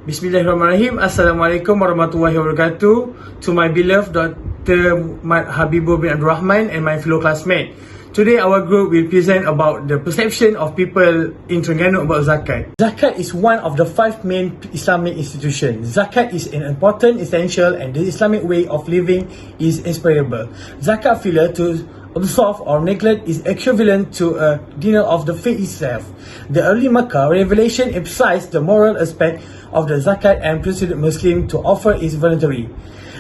Bismillahirrahmanirrahim. Assalamualaikum warahmatullahi wabarakatuh. To my beloved Dr. HABIBUR bin RAHMAN and my fellow classmate. Today our group will present about the perception of people in Terengganu about Zakat. Zakat is one of the 5 main Islamic institutions. Zakat is an important, essential and the Islamic way of living is inspirable. Zakat failure to observe or neglect is equivalent to a denial of the faith itself. The early Makkah revelation emphasized the moral aspect of the Zakat and persuaded Muslim to offer is voluntary.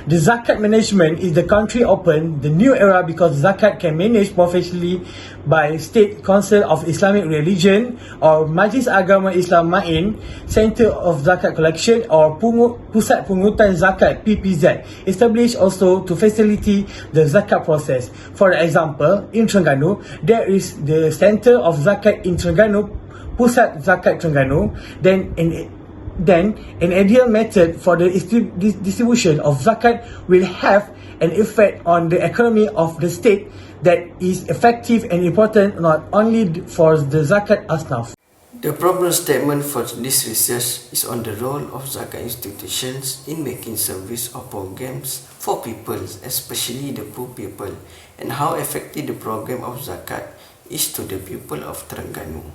The Zakat management is the country open the new era because Zakat can managed professionally by State Council of Islamic Religion or Majlis Agama Islam Main, Center of Zakat Collection or Pusat Pungutan Zakat PPZ, established also to facilitate the Zakat process. For example, in Terengganu, there is the Center of Zakat in Terengganu, Pusat Zakat Terengganu, then an ideal method for the distribution of zakat will have an effect on the economy of the state that is effective and important not only for the zakat asnaf. The problem statement for this research is on the role of zakat institutions in making service or programs for people, especially the poor people, and how effective the program of zakat is to the people of Terengganu.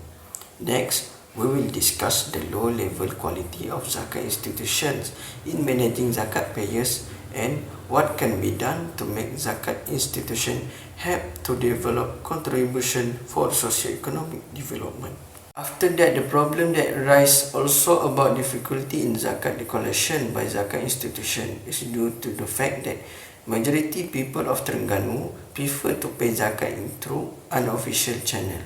Next, we will discuss the low-level quality of zakat institutions in managing zakat payers and what can be done to make zakat institution help to develop contribution for socio-economic development. After that, the problem that arises also about difficulty in zakat collection by zakat institution is due to the fact that majority people of Terengganu prefer to pay zakat through unofficial channel.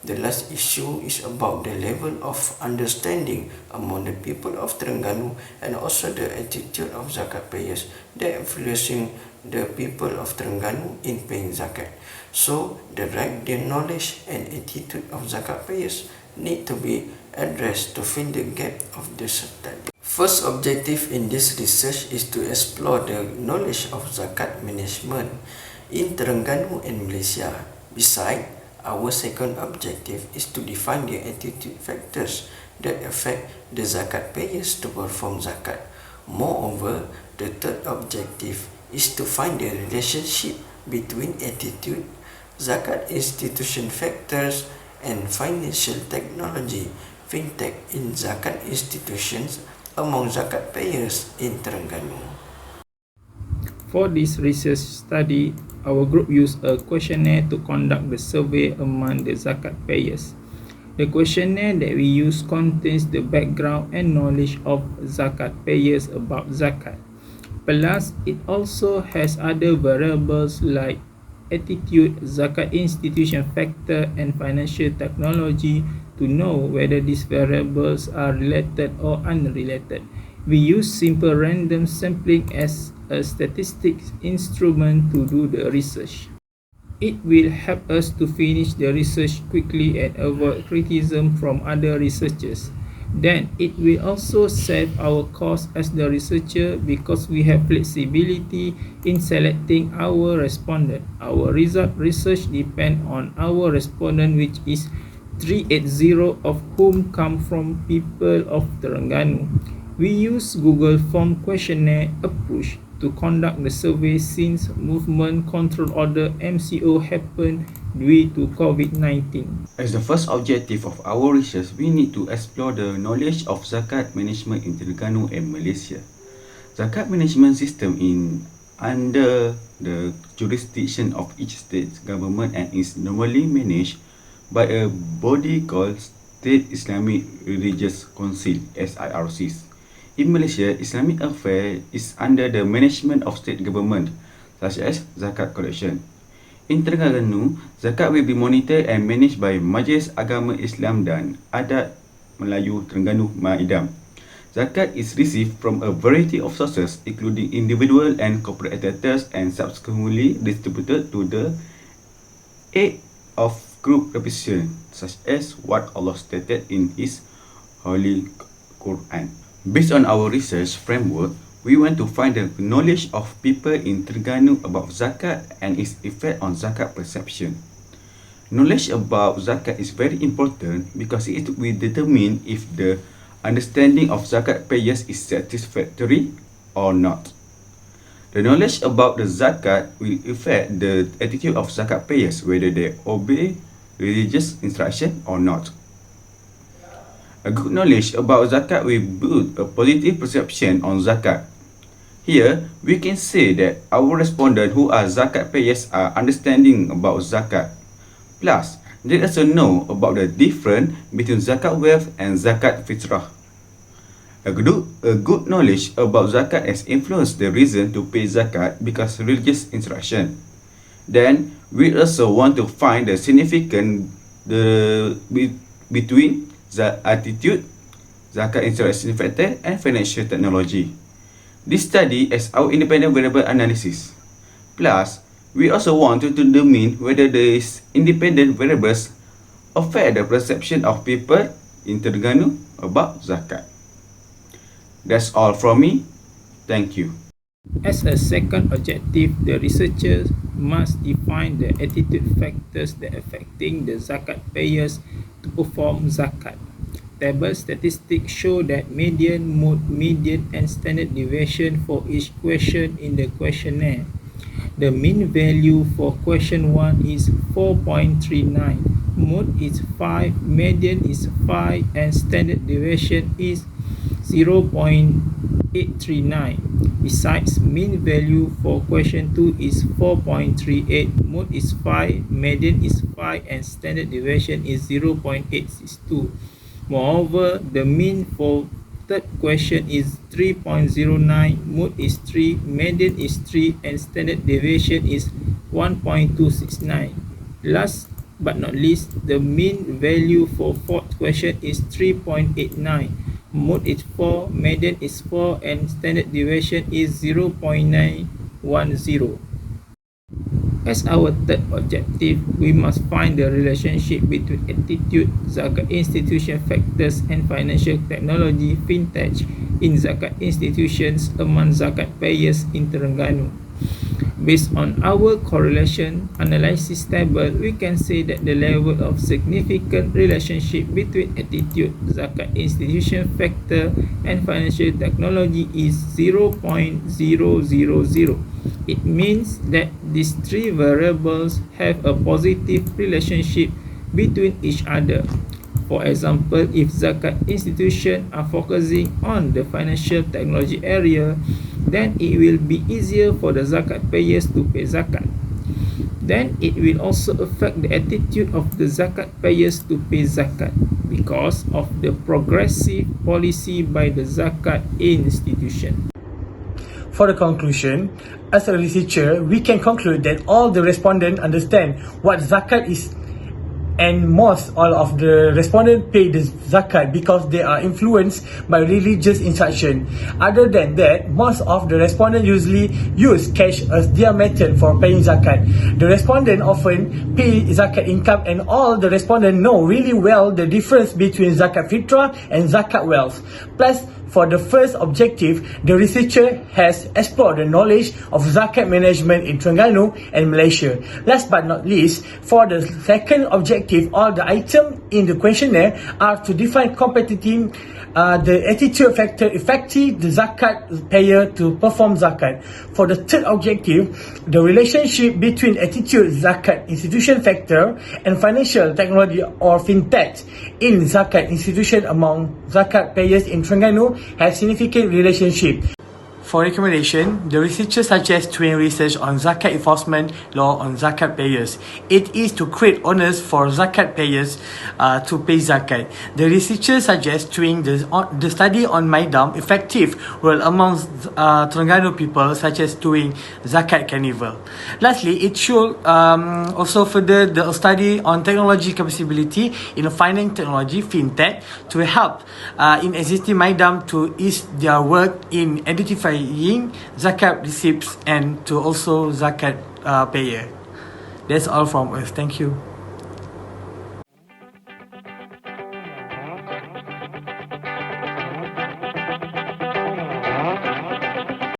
The last issue is about the level of understanding among the people of Terengganu and also the attitude of zakat payers that influencing the people of Terengganu in paying zakat. So, the right knowledge and attitude of zakat payers need to be addressed to fill the gap of the study. First objective in this research is to explore the knowledge of zakat management in Terengganu and Malaysia. Besides, our second objective is to define the attitude factors that affect the zakat payers to perform zakat. Moreover, the third objective is to find the relationship between attitude, zakat institution factors, and financial technology, fintech in zakat institutions among zakat payers in Terengganu. For this research study, our group used a questionnaire to conduct the survey among the zakat payers. The questionnaire that we use contains the background and knowledge of zakat payers about zakat. Plus, it also has other variables like attitude, zakat institution factor, and financial technology to know whether these variables are related or unrelated. We use simple random sampling as a statistics instrument to do the research. It will help us to finish the research quickly and avoid criticism from other researchers. Then, it will also save our cost as the researcher because we have flexibility in selecting our respondent. Our research depends on our respondent, which is 380 of whom come from people of Terengganu. We use Google Form questionnaire approach to conduct the survey since Movement Control Order MCO happened due to COVID-19. As the first objective of our research, we need to explore the knowledge of zakat management in Terengganu and Malaysia. Zakat management system in under the jurisdiction of each state government and is normally managed by a body called State Islamic Religious Council (SIRCs). In Malaysia, Islamic affairs is under the management of state government, such as zakat collection. In Terengganu, zakat will be monitored and managed by Majlis Agama Islam dan Adat Melayu Terengganu (MAIDAM). Zakat is received from a variety of sources, including individual and corporate debtors, and subsequently distributed to the aid of group representation, such as what Allah stated in His Holy Quran. Based on our research framework, we want to find the knowledge of people in Terengganu about zakat and its effect on zakat perception. Knowledge about zakat is very important because it will determine if the understanding of zakat payers is satisfactory or not. The knowledge about the zakat will affect the attitude of zakat payers, whether they obey religious instruction or not. A good knowledge about zakat will build a positive perception on zakat. Here, we can say that our respondents who are zakat payers are understanding about zakat. Plus, they also know about the difference between zakat wealth and zakat fitrah. A good knowledge about zakat has influenced the reason to pay zakat because religious instruction. Then, we also want to find the significance between the attitude, zakat instruction factor, and financial technology. This study is our independent variable analysis. Plus, we also want to determine whether these independent variables affect the perception of people in Terengganu about zakat. That's all from me. Thank you. As a second objective, the researchers must define the attitude factors that affecting the zakat payers to perform zakat. Table statistics show that median, mode, median, and standard deviation for each question in the questionnaire. The mean value for question 1 is 4.39, mode is 5, median is 5, and standard deviation is 0.839. Besides, mean value for question 2 is 4.38, mode is 5, median is 5, and standard deviation is 0.862. Moreover, the mean for third question is 3.09, mode is 3, median is 3, and standard deviation is 1.269. Last but not least, the mean value for fourth question is 3.89, mode is 4, median is 4, and standard deviation is 0.910. As our third objective, we must find the relationship between attitude, zakat institution factors, and financial technology fintech in zakat institutions among zakat payers in Terengganu. Based on our correlation analysis table, we can say that the level of significant relationship between attitude, zakat institution factor, and financial technology is 0.000. It means that these three variables have a positive relationship between each other. For example, if zakat institutions are focusing on the financial technology area, then it will be easier for the zakat payers to pay zakat. Then it will also affect the attitude of the zakat payers to pay zakat because of the progressive policy by the zakat institution. For the conclusion, as a researcher, we can conclude that all the respondents understand what zakat is, and most all of the respondents pay the zakat because they are influenced by religious instruction. Other than that, most of the respondents usually use cash as their method for paying zakat. The respondent often pay zakat income, and all the respondents know really well the difference between zakat fitrah and zakat wealth. Plus, for the first objective, the researcher has explored the knowledge of zakat management in Terengganu and Malaysia. Last but not least, for the second objective, all the items in the questionnaire are to define competitive the attitude factor effective the zakat payer to perform zakat. For the third objective, the relationship between attitude, zakat institution factor, and financial technology or fintech in zakat institution among zakat payers in Terengganu have significant relationship. For recommendation, the researchers suggest doing research on zakat enforcement law on zakat payers. It is to create onus for zakat payers to pay zakat. The researchers suggest doing the study on Maidam effective role among Terengganu people, such as doing zakat carnival. Lastly, it should also further the study on technology capability in finance technology, fintech, to help in existing Maidam to ease their work in identifying zakat receipts and to also zakat payer. That's all from us. Thank you.